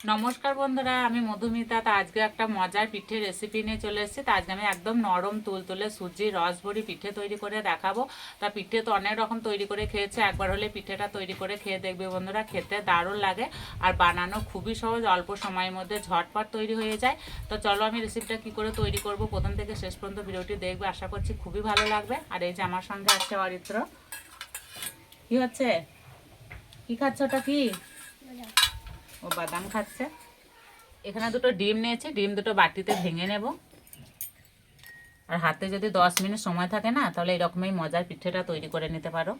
নমস্কার বন্ধুরা, আমি মধুমিতা। তা আজকে একটা মজার পিঠে রেসিপি নিয়ে চলে এসেছি। তা আজকে আমি একদম নরম তুলতুলে সুজির রসভরি পিঠে তৈরি করে দেখাবো। তা পিঠে তো অনেক রকম তৈরি করে খেয়েছে, একবার হলে পিঠেটা তৈরি করে খেয়ে দেখবে বন্ধুরা, খেতে দারুণ লাগে আর বানানো খুবই সহজ, অল্প সময়ের মধ্যে ঝটপট তৈরি হয়ে যায়। তো চলো আমি রেসিপিটা কি করে তৈরি করব, প্রথম থেকে শেষ পর্যন্ত ভিডিওটি দেখবে, আশা করছি খুবই ভালো লাগবে। আর এই যে আমার সঙ্গে আছে অরিত্র। কি হচ্ছে? কি খাচ্ছ? ওটা কি? ও বাদাম খাচ্ছে। এখানে দুটো ডিম নিয়েছি, ডিম দুটো বাটিতে ভেঙে নেব। আর হাতে যদি 10 মিনিট সময় থাকে না, তাহলে এরকমই মজার পিঠেটা তৈরি করে নিতে পারো।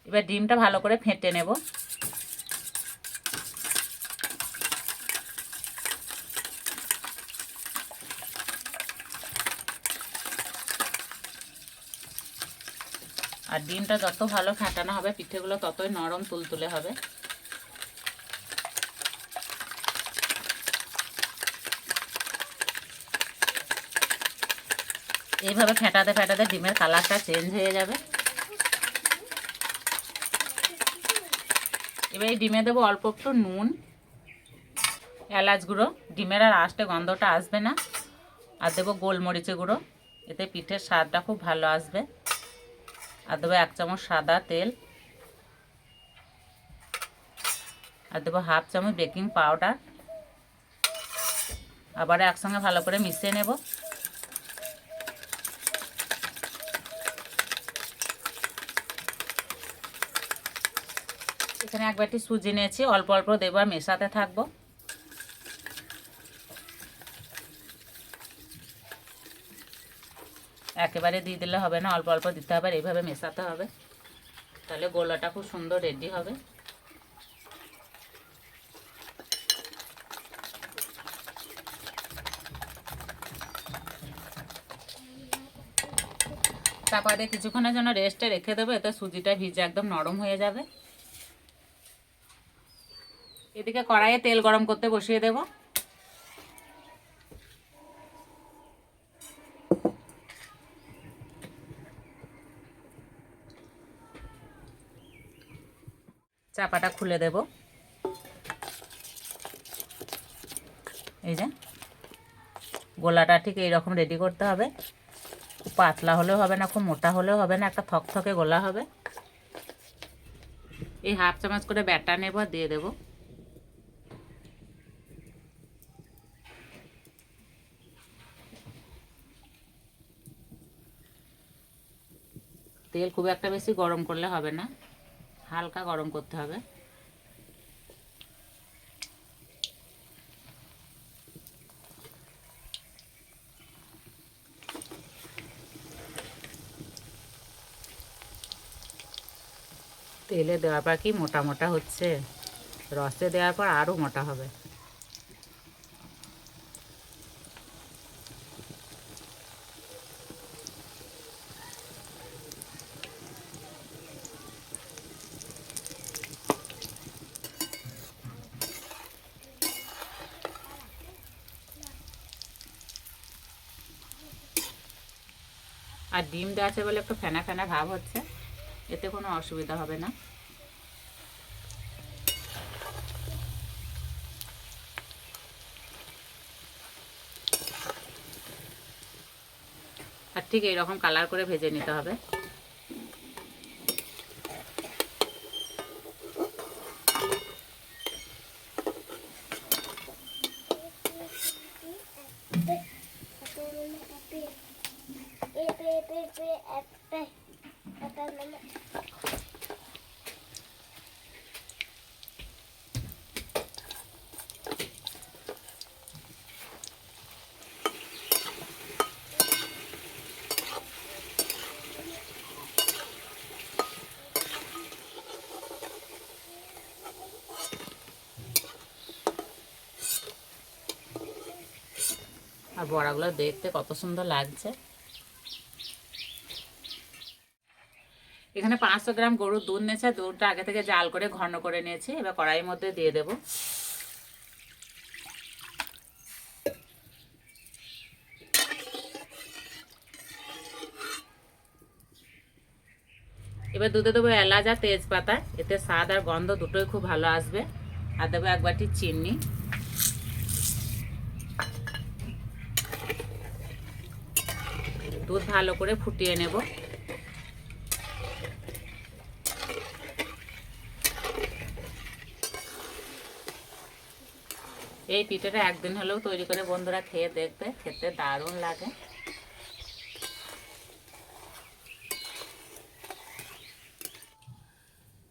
এবার ডিমটা ভালো করে ফেটে নেব। আর ডিমটা যত ভালো ফেটানো হবে, পিঠেগুলো ততই নরম তুলতুলে হবে। এইভাবে ফেটাতে ফেটাতে ডিমের কালারটা চেঞ্জ হয়ে যাবে। এবার এই ডিমে দেবো অল্প একটু নুন, এলাচ গুঁড়ো, ডিমের আর আস্তে গন্ধটা আসবে না। আর দেবো গোলমরিচের গুঁড়ো, এতে পিঠের স্বাদটা খুব ভালো আসবে। আর দেবো 1 চামচ সাদা তেল। আর দেবো 1/2 চামচ বেকিং পাউডার। আবার একসঙ্গে ভালো করে মিশিয়ে নেব। এখানে 1 বাটি সুজি নিয়েছি, অল্প অল্প দেবো আর মেশাতে থাকবো। একেবারে দিয়ে দিলে হবে না, অল্প অল্প দিতে হবে, এইভাবে মেশাতে হবে, তাহলে গোলাটা খুব সুন্দর রেডি হবে। তারপরে কিছুক্ষণের জন্য রেস্টে রেখে দেবো, এতে সুজিটা ভিজে একদম নরম হয়ে যাবে। এদিকে কড়াইয়ে তেল গরম করতে বসিয়ে দেব। চাপাটা খুলে দেব। এই যে গোলাটা ঠিক এইরকম রেডি করতে হবে। খুব পাতলা হলেও হবে না, খুব মোটা হলেও হবে না, একটা থকথকে গোলা হবে। এই 1/2 চামচ করে ব্যাটার নেব, দিয়ে দেব। তেল খুব একটা বেশি গরম করলে হবে না, হালকা গরম করতে হবে। তেলে দেওয়ার পর কি মোটা মোটা হচ্ছে, রসে দেওয়ার পর আরও মোটা হবে। আর ডিম দেওয়া আছে বলে একটু ফেনা ফেনা ভাব হচ্ছে, এতে কোনো অসুবিধা হবে না। আর ঠিক এইরকম কালার করে ভেজে নিতে হবে। আর বড়াগুলো দেখতে কত সুন্দর লাগছে। এখানে 500 গ্রাম গরুর দুধ নিয়েছে, দুধটা আগে থেকে জাল করে ঘন করে নিয়েছি। এবার কড়াইয়ের মধ্যে দিয়ে দেব। এবার দুধে দেবো এলাচ আর তেজপাতা, এতে স্বাদ আর গন্ধ দুটোই খুব ভালো আসবে। আর দেবো 1 বাটি চিনি। দুধ ভালো করে ফুটিয়ে নেব। এই পিঠেটা একদিন হলেও তৈরি করে বন্ধুরা খেয়ে দেখবে, খেতে দারুণ লাগে।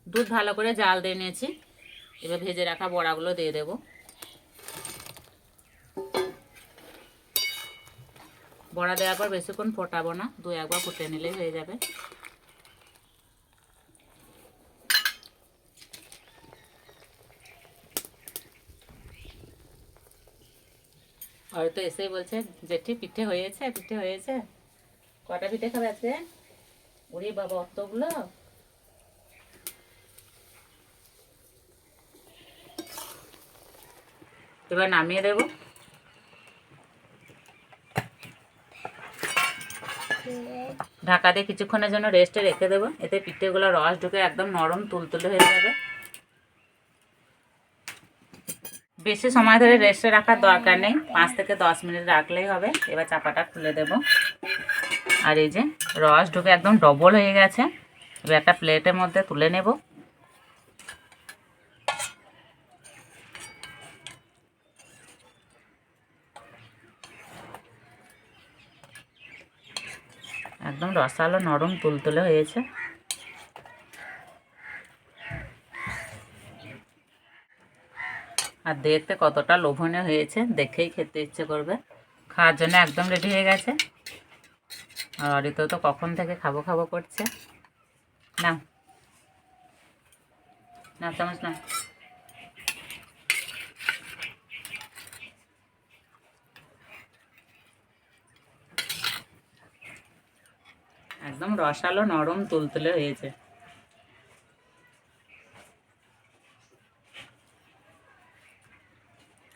দুধ ভালো করে জাল দিয়ে নিয়েছি, এবার ভেজে রাখা বড়াগুলো দিয়ে দেব। বড়া দেওয়ার পর বেশিক্ষণ ফোটাবো না, 2-1 বার ফুটে নিলেই হয়ে যাবে। হয়তো এসেই বলছে জেঠি পিঠে হয়েছে, পিঠে হয়েছে। কটা পিঠে খাবে আজকে? ওরে বাবা, অতগুলো! এবার নামিয়ে দেব। ঢাকা দিয়ে কিছুক্ষণের জন্য রেস্টে রেখে দেবো, এতে পিঠেগুলো রস ঢুকে একদম নরম তুলতুলে হয়ে যাবে। বেশি সময় ধরে রেস্টে রাখার দরকার নেই, 5 থেকে 10 মিনিট রাখলেই হবে। এবার চাপাটা খুলে দেব। আর এই যে রস ঢুকে একদম ডবল হয়ে গেছে। এবার একটা প্লেটের মধ্যে তুলে নেব। একদম রসালো নরম তুলতুলে হয়েছে। আর দেখতে কতটা লোভনীয় হয়েছে, দেখেই খেতে ইচ্ছে করবে। খাওয়ার জন্য একদম রেডি হয়ে গেছে। আর অরিত তো কখন থেকে খাবো খাবো করছে। না না, চামচ না। একদম রসালো নরম তুলতুলে হয়েছে।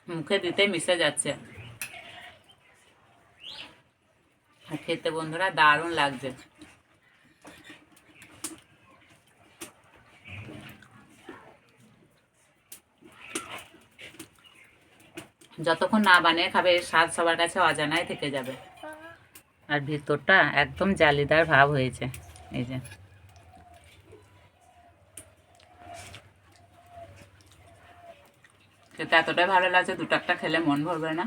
মুখে দিতে মিশে যাচ্ছে। আর খেতে বন্ধুরা দারুণ লাগছে। যতক্ষণ না বানিয়ে খাবে এর স্বাদ সবার কাছে অজানাই থেকে যাবে। আর ভিতরটা একদম জালিদার ভাব হয়েছে। এই যে খেতে এতটাই ভালো লাগছে, 2টা খেলে মন ভরবে না।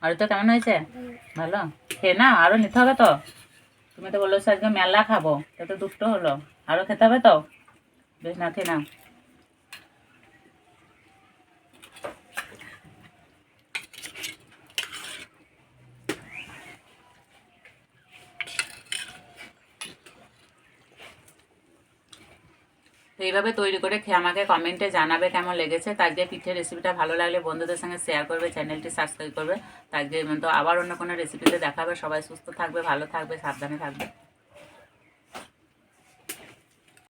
আর তো কেমন হয়েছে? ভালো? খেয়ে না, আরো নিতে হবে তো। তুমি তো বললো আজকে মেলা খাবো, তা তো 2টো হলো, আরো খেতে হবে তো। বেশ, না খেয়ে নাও। তো এইভাবে তৈরি করে খেয়ে আমাকে কমেন্টে জানাবে কেমন লেগেছে। তাকে পিঠের রেসিপিটা ভালো লাগলে বন্ধুদের সঙ্গে শেয়ার করবে, চ্যানেলটি সাবস্ক্রাইব করবে। তাকে তো আবার অন্য কোনো রেসিপিতে দেখাবে। সবাই সুস্থ থাকবে, ভালো থাকবে, সাবধানে থাকবে।